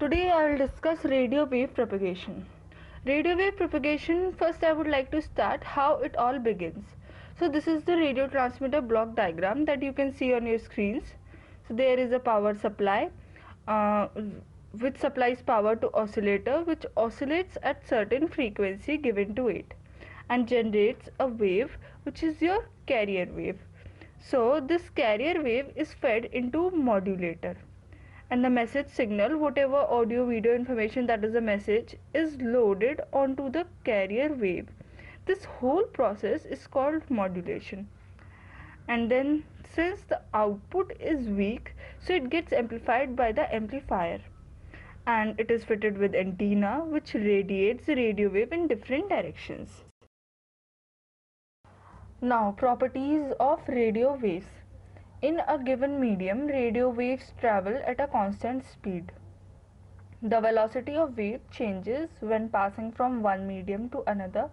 Today I will discuss radio wave propagation. Radio wave propagation, first I would like to start how it all begins. So this is the radio transmitter block diagram that you can see on your screens. So there is a power supply uh, which supplies power to oscillator, which oscillates at certain frequency given to it and generates a wave, which is your carrier wave. So this carrier wave is fed into modulator, and the message signal, whatever audio video information that is a message, is loaded onto the carrier wave. This whole process is called modulation. And then since the output is weak, so it gets amplified by the amplifier, and it is fitted with antenna which radiates the radio wave in different directions. Now, properties of radio waves. In a given medium, radio waves travel at a constant speed. The velocity of wave changes when passing from one medium to another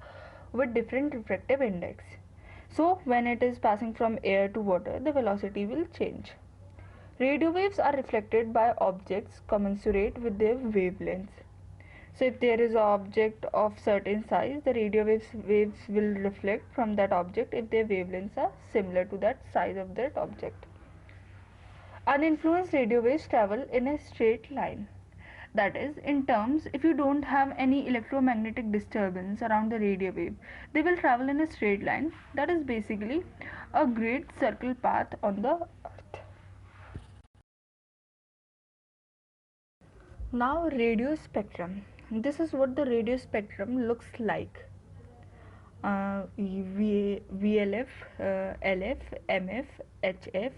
with different refractive index. So, when it is passing from air to water, the velocity will change. Radio waves are reflected by objects commensurate with their wavelengths. So if there is an object of certain size, the radio waves will reflect from that object if their wavelengths are similar to that size of that object. Uninfluenced radio waves travel in a straight line. That is, in terms, if you don't have any electromagnetic disturbance around the radio wave, they will travel in a straight line. That is basically a great circle path on the earth. Now, radio spectrum. This is what the radio spectrum looks like. VLF, LF, MF, HF,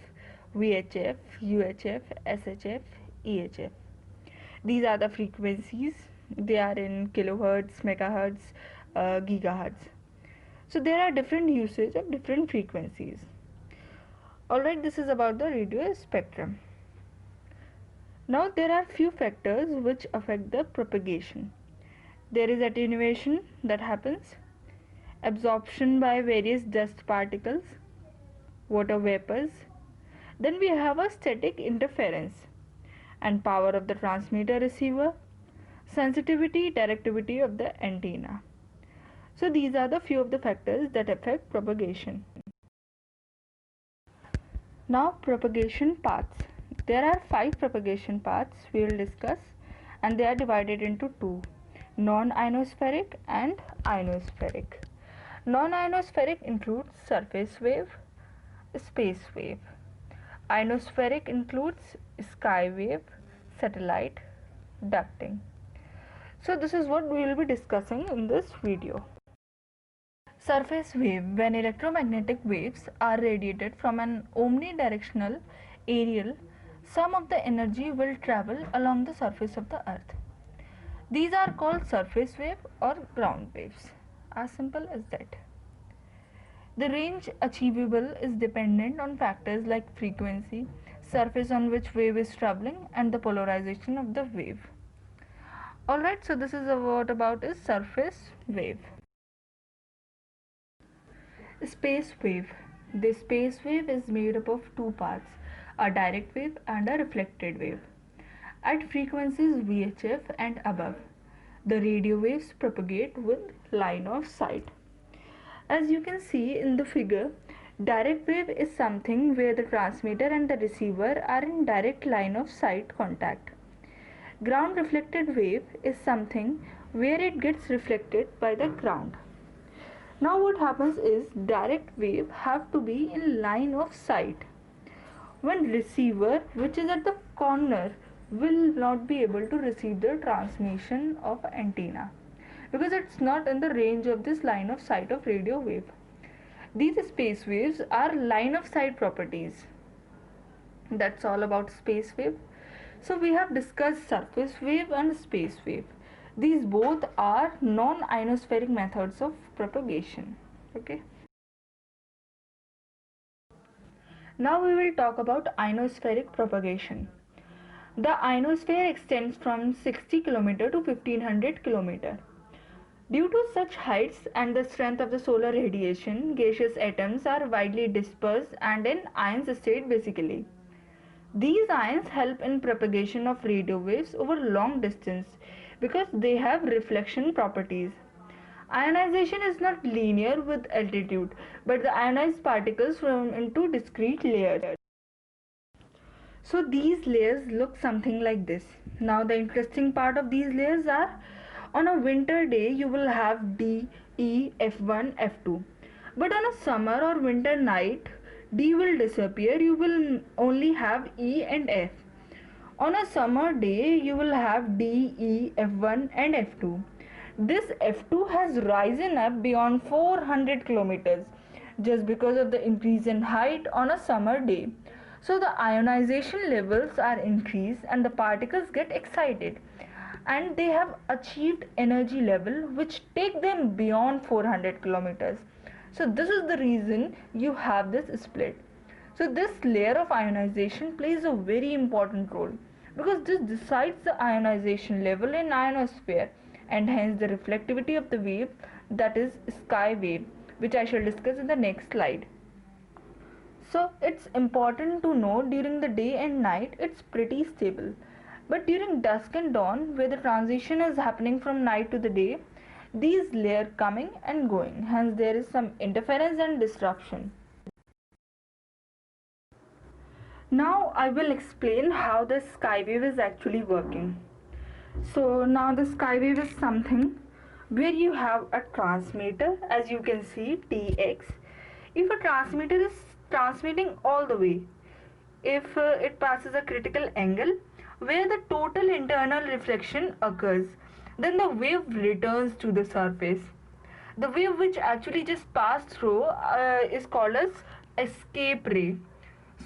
VHF, UHF, SHF, EHF. These are the frequencies. They are in kilohertz, megahertz, gigahertz. So there are different usage of different frequencies. Alright, this is about the radio spectrum. Now there are few factors which affect the propagation. There is attenuation that happens, absorption by various dust particles, water vapors. Then we have a static interference and power of the transmitter receiver, sensitivity, directivity of the antenna. So these are the few of the factors that affect propagation. Now propagation paths. There are 5 propagation paths we will discuss, and they are divided into 2, non-ionospheric and ionospheric. Non-ionospheric includes surface wave, space wave. Ionospheric includes sky wave, satellite, ducting. So this is what we will be discussing in this video. Surface wave, when electromagnetic waves are radiated from an omnidirectional aerial, some of the energy will travel along the surface of the earth. These are called surface wave or ground waves. As simple as that. The range achievable is dependent on factors like frequency, surface on which wave is traveling, and the polarization of the wave. Alright, so this is what about is surface wave. Space wave. The space wave is made up of 2 parts, a direct wave and a reflected wave. At frequencies VHF and above, the radio waves propagate with line of sight. As you can see in the figure, direct wave is something where the transmitter and the receiver are in direct line of sight contact. Ground reflected wave is something where it gets reflected by the ground. Now what happens is direct wave have to be in line of sight. When receiver, which is at the corner, will not be able to receive the transmission of antenna because it's not in the range of this line of sight of radio wave. These space waves are line of sight properties. That's all about space wave. So we have discussed surface wave and space wave. These both are non-ionospheric methods of propagation. Okay. Now we will talk about ionospheric propagation. The ionosphere extends from 60 km to 1500 km. Due to such heights and the strength of the solar radiation, gaseous atoms are widely dispersed and in ions state basically. These ions help in propagation of radio waves over long distance because they have reflection properties. Ionization is not linear with altitude, but the ionized particles form into discrete layers. So these layers look something like this. Now the interesting part of these layers are, on a winter day you will have D, E, F1, F2. But on a summer or winter night, D will disappear, you will only have E and F. On a summer day, you will have D, E, F1 and F2. This F2 has risen up beyond 400 kilometers just because of the increase in height on a summer day. So the ionization levels are increased and the particles get excited, and they have achieved energy level which take them beyond 400 kilometers. So this is the reason you have this split. So this layer of ionization plays a very important role because this decides the ionization level in ionosphere and hence the reflectivity of the wave, that is sky wave, which I shall discuss in the next slide. So it's important to know during the day and night it's pretty stable. But during dusk and dawn, where the transition is happening from night to the day, these layers coming and going, hence there is some interference and disruption. Now I will explain how the sky wave is actually working. So now the sky wave is something where you have a transmitter, as you can see Tx. If a transmitter is transmitting all the way, if it passes a critical angle where the total internal reflection occurs, then the wave returns to the surface. The wave which actually just passed through is called as escape ray.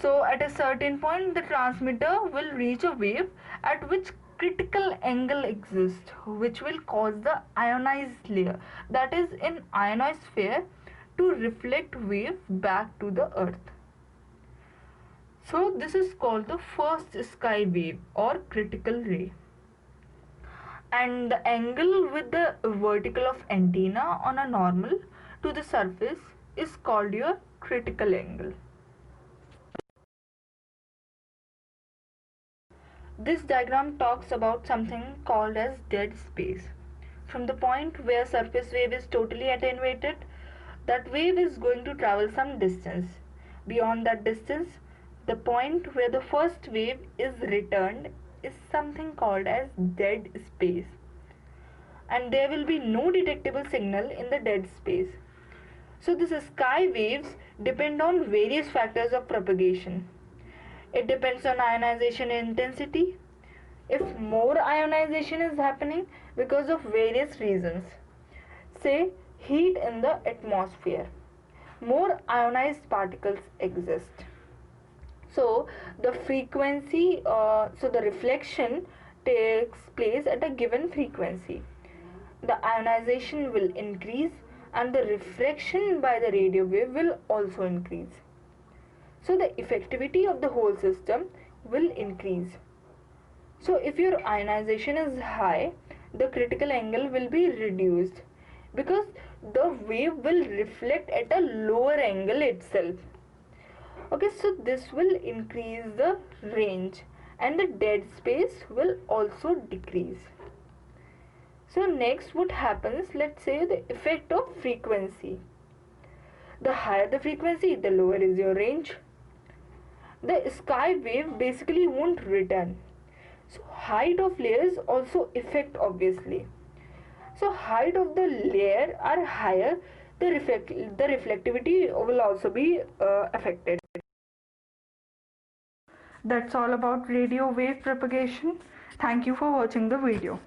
So at a certain point the transmitter will reach a wave at which critical angle exists, which will cause the ionized layer, that is in ionosphere, to reflect wave back to the earth. So this is called the first sky wave or critical ray. And the angle with the vertical of antenna on a normal to the surface is called your critical angle. This diagram talks about something called as dead space. From the point where surface wave is totally attenuated, that wave is going to travel some distance. Beyond that distance, the point where the first wave is returned is something called as dead space. And there will be no detectable signal in the dead space. So these sky waves depend on various factors of propagation. It depends on ionization intensity. If more ionization is happening because of various reasons, say heat in the atmosphere, more ionized particles exist. So the frequency, so the reflection takes place at a given frequency. The ionization will increase and the refraction by the radio wave will also increase. So the effectivity of the whole system will increase. So if your ionization is high, the critical angle will be reduced because the wave will reflect at a lower angle itself. Okay, so this will increase the range and the dead space will also decrease. So next what happens, let's say the effect of frequency. The higher the frequency, the lower is your range. The sky wave basically won't return. So height of layers also affect obviously. So height of the layer are higher, the reflectivity will also be affected. That's all about radio wave propagation. Thank you for watching the video.